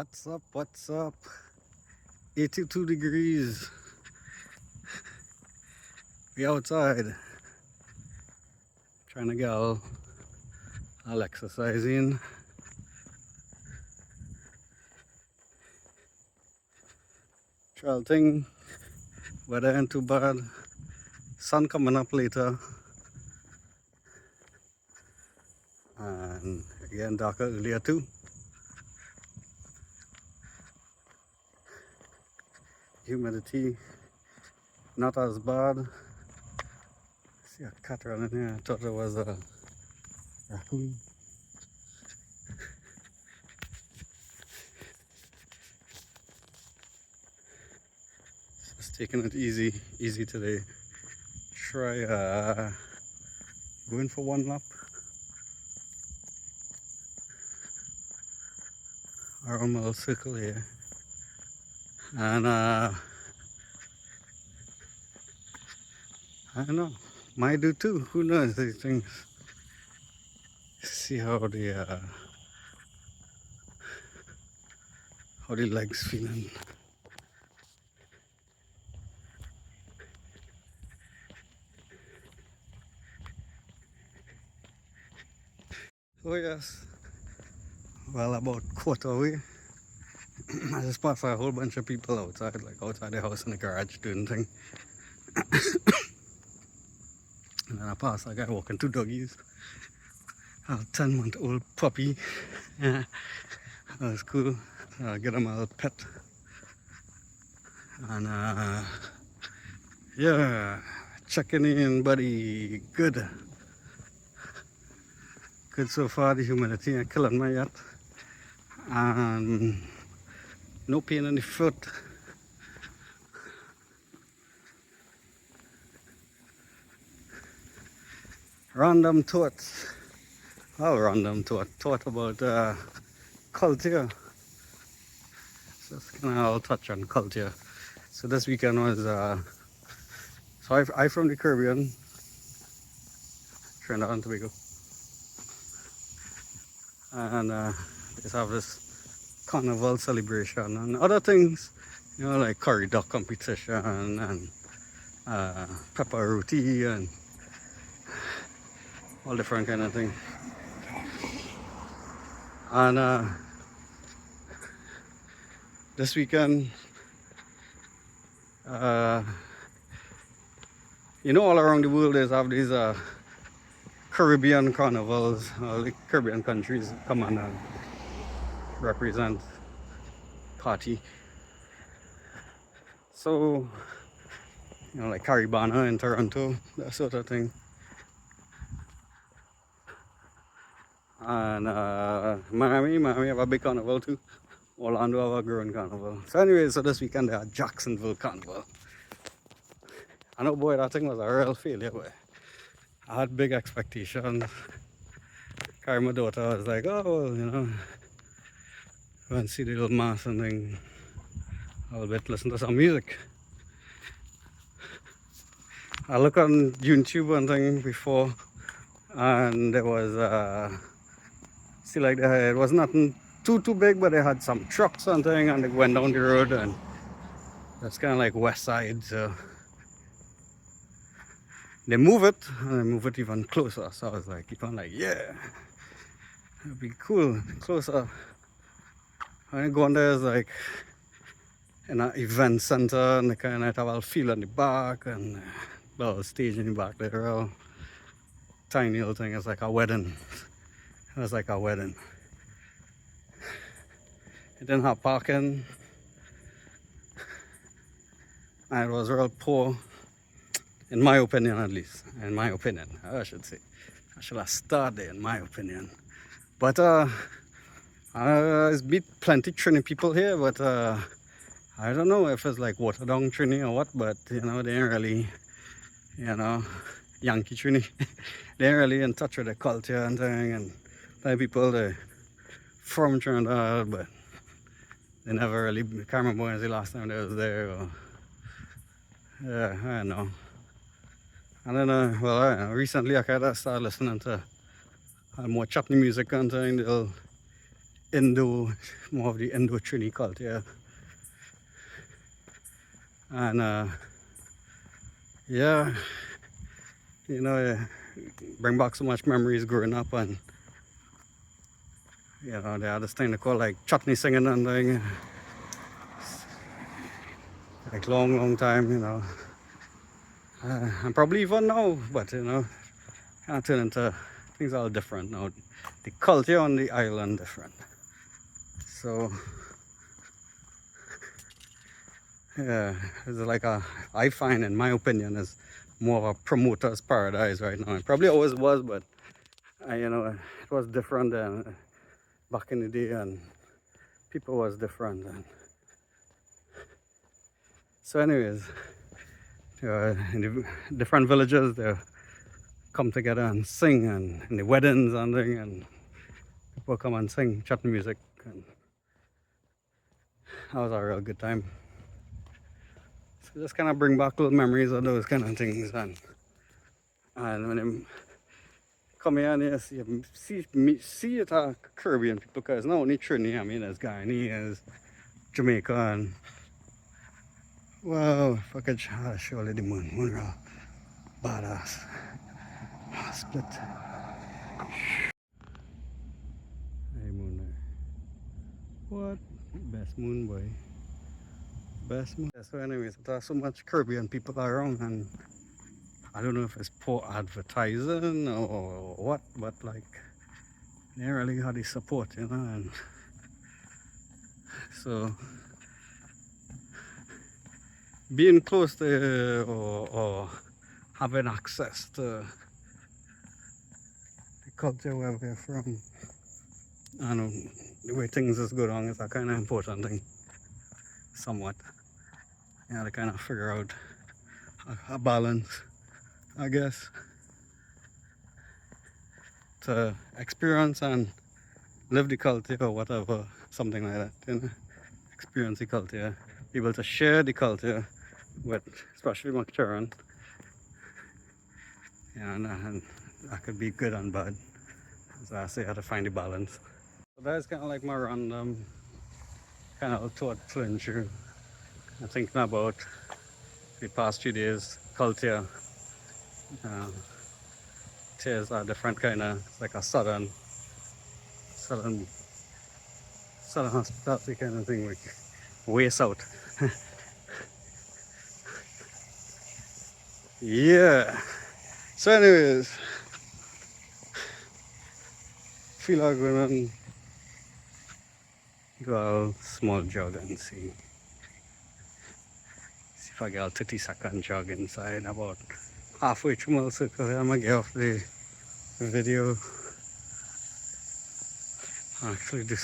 What's up? What's up? 82 degrees. We outside. Trying to get all exercise in. Trail thing. Weather ain't too bad. Sun coming up later. And again darker earlier too. Humidity not as bad. See a cat running here. I thought it was a raccoon. Just taking it easy today. Try going for one lap around my little circle here. And I don't know, might do too. Who knows these things? See how the legs feeling. Oh yes. Well, about quarter way. I just passed a whole bunch of people outside, like outside the house in the garage doing thing. And then I passed a guy walking two doggies. A 10-month-old puppy. Yeah, that was cool. I'll get him a little pet. And yeah, checking in, buddy. Good so far. The humidity ain't killing me yet. And no pain in the foot. Random thoughts. Random thought about culture. Just kind of I'll touch on culture. So this weekend was so I from the Caribbean, Trinidad and Tobago, and just have this carnival celebration and other things, you know, like curry duck competition and pepper roti and all different kind of things. And this weekend, you know, all around the world there's have these Caribbean carnivals. All the Caribbean countries come and represent party. So, you know, like Caribana in Toronto, that sort of thing. And Miami have a big carnival too. Orlando have a growing carnival. So anyway, so this weekend they had Jacksonville Carnival. I know, boy, that thing was a real failure, but I had big expectations. Carry my daughter, I was like, oh, well, you know, go and see the little mass and then I'll listen to some music. I look on YouTube and thing before, and there was see, like it was nothing too big, but they had some trucks and thing, and they went down the road, and that's kind of like West Side. So they move it, and they move it even closer. So I was like, yeah, it'd be cool, closer. When I go on there, it's like in an event center, and they kind of have a field in the back, and a stage in the back there, all tiny little thing. It's like a wedding. It was like a wedding. It didn't have parking, and it was real poor, in my opinion at least. In my opinion, I should say. I should have started there, in my opinion. But it's beat plenty Trini people here, but I don't know if it's like watered down Trini or what, but you know, they ain't really, you know, Yankee Trini. They ain't really in touch with the culture and thing, and many people they from Trinidad, but they never really, I can't remember when was the last time they was there, or, yeah, I don't know. And then, well, I don't know, recently I kind of started listening to more chutney music and thing. Indo, more of the Indo-Trini culture. And yeah, you know, bring back so much memories growing up, and you know, they had this thing they call like chutney singing and thing, like long time, you know. And probably even now, but you know, kind of turn into things are all different now. The culture on the island different. So yeah, it's like I find, in my opinion, is more of a promoter's paradise right now. It probably always was, but you know, it was different than back in the day, and people was different. And so, anyways, in the different villages, they come together and sing, and in the weddings and thing, and people come and sing chutney music, and that was a real good time. So just kind of bring back little memories of those kind of things, and when I'm come here and you see it Caribbean people, because not only Trinidad, I mean there's Guyanese, there's Jamaica, and wow, if I could show you the moon real badass. Split. Hey moon there. What? Best moon boy. Best moon. Yeah, so anyways, there's so much Caribbean people around, and I don't know if it's poor advertising or what, but like they really had the support, you know, and so being close to or having access to the culture where we're from, I know the way things is going on is a kind of important thing, somewhat. You know, to kind of figure out a balance, I guess, to experience and live the culture or whatever, something like that, you know, experience the culture, be able to share the culture with, especially my children, yeah, and that could be good and bad. As I say, how to find the balance. So that's kind of like my random kind of thought flowing through. I'm thinking about the past 2 days, culture. Uh, There's a different kind of, like a southern hospitality kind of thing, like way south. Yeah. So, anyways, feel like going on go a small jog and see if I get a 30-second jog inside. About halfway through my circle, I'm gonna get off the video. Actually, do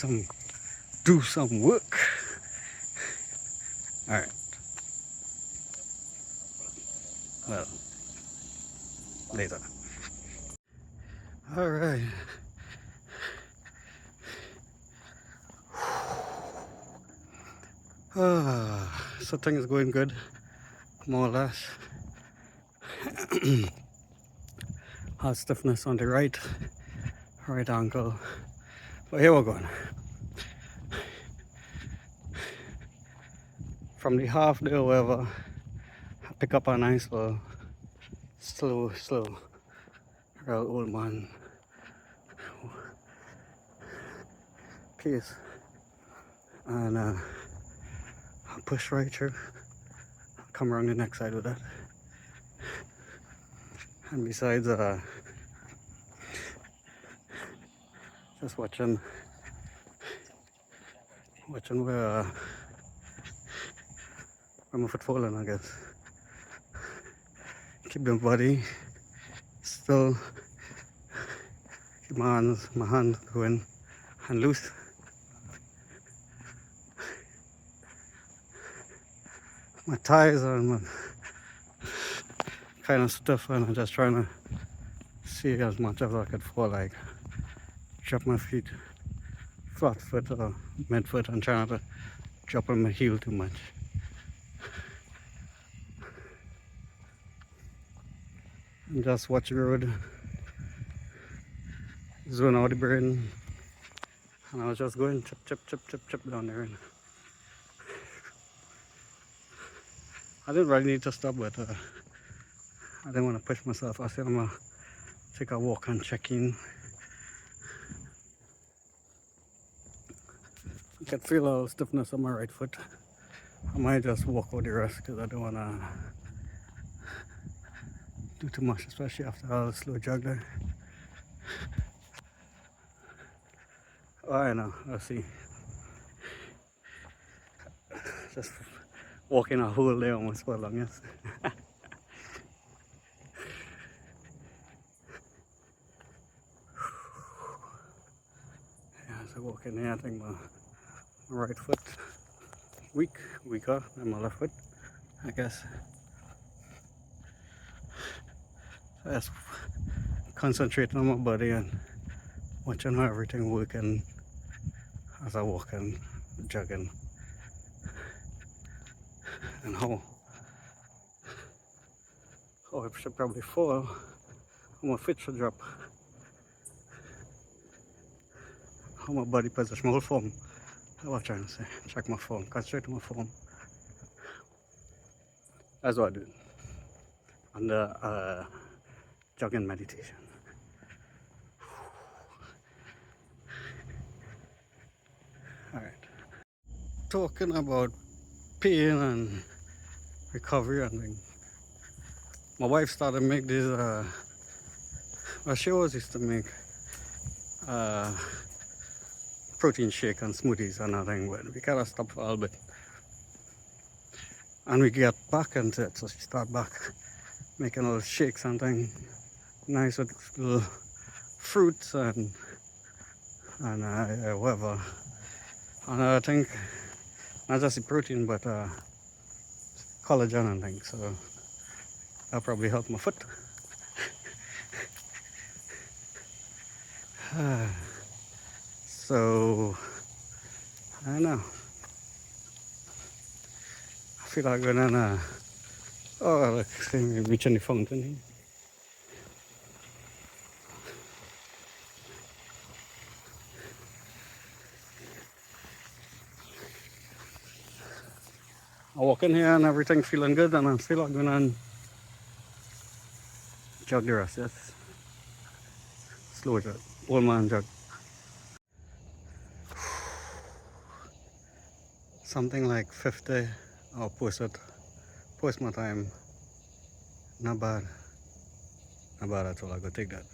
some work. All right. Well, later. All right. So things going good, more or less. Hard stiffness on the right ankle. But here we're going. From the half day or whatever, I pick up a nice little slow, real old man pace. And I push right through. Come around the next side with that. And besides, just watching where my foot falling, I guess. Keep the body still, keep my hands going and loose. My thighs are my kind of stiff, and I'm just trying to see as much as I could fall, like drop my feet flat foot or mid foot, and try not to drop on my heel too much. And just watch the road, zone out the brain, And I was just going chip, chip, chip, chip, chip down there. And I didn't really need to stop, but I didn't want to push myself. I said I'm going to take a walk and check in. I can feel a little stiffness on my right foot. I might just walk out the rest because I don't want to do too much, especially after all the slow jog there. Oh, I know, let's see. Just walking a whole day almost for long, yes. Yeah, so walking here, I think my right foot weaker than my left foot, I guess. So just concentrating on my body and watching how everything working as I walk and jogging, and how I should probably fall, how my feet should drop, how my body position, my whole form. That's what I'm trying to say. Check my form, concentrate on my form. That's what I do under jogging meditation. Alright. Talking about pain and recovery and things. My wife started to make these well, she always used to make protein shake and smoothies and everything, but we kind of stopped for a little bit. And we get back into it, so she started back making little shakes and things, nice with little fruits and whatever. And I think not just the protein, but collagen and things, so that'll probably help my foot. So I don't know. I feel like going on oh look, see me reaching the fountain here. I walk in here and everything feeling good, and I feel like going on jog the rest, yes. Slow jog, old man jog. Something like 50, I'll post it. Post my time. Not bad. Not bad at all. I go take that.